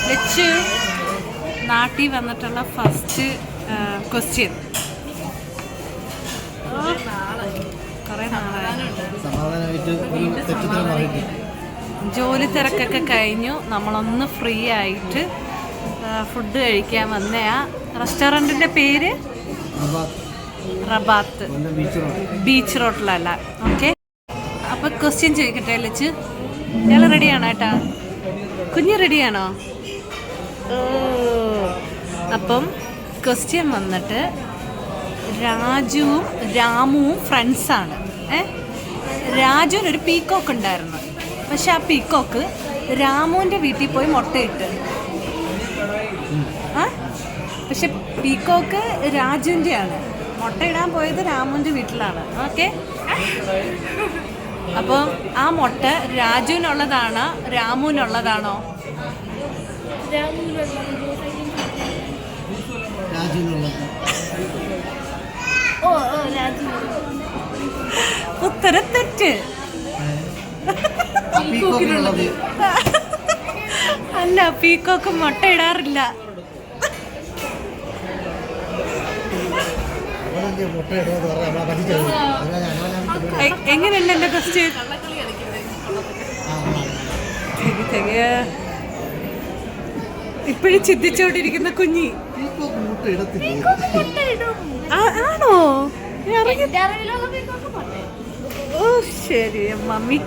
ലച്ചു നാട്ടിൽ വന്നിട്ടുള്ള first question. കുറേ നാളായി ജോലി തിരക്കൊക്കെ കഴിഞ്ഞു. നമ്മളൊന്ന് ഫ്രീ ആയിട്ട് ഫുഡ് കഴിക്കാൻ വന്ന ആ റെസ്റ്റോറൻറ്റിൻ്റെ പേര് റബാത്ത്, ബീച്ച് റോഡിലല്ല. ഓക്കെ, അപ്പോൾ ക്വസ്റ്റ്യൻ ചോദിക്കട്ടെ ലച്ചു? ഇയാൾ റെഡിയാണോ ഏട്ടാ? കുഞ്ഞ് റെഡിയാണോ? അപ്പം ക്വസ്റ്റ്യൻ വന്നിട്ട് രാജുവും രാമുവും ഫ്രണ്ട്സാണ്. രാജുവിനൊരു പീക്കോക്ക് ഉണ്ടായിരുന്നു. പക്ഷെ ആ പീക്കോക്ക് രാമുവിൻ്റെ വീട്ടിൽ പോയി മുട്ടയിട്ട്. പക്ഷെ പീക്കോക്ക് രാജുവിൻ്റെയാണ്, മുട്ടയിടാൻ പോയത് രാമുവിൻ്റെ വീട്ടിലാണ്. ഓക്കെ, അപ്പോൾ ആ മുട്ട രാജുവിനുള്ളതാണോ രാമുവിനുള്ളതാണോ? ഉത്തരം തെറ്റ്. അല്ല, പീക്കോക്ക് മുട്ട ഇടാറില്ല. എങ്ങനെയുണ്ട് എന്റെ ക്വസ്റ്റ്യൻ? ഇപ്പോഴും ചിന്തിച്ചോണ്ടിരിക്കുന്ന കുഞ്ഞി ആണോ? ഓ ശരി മമ്മി.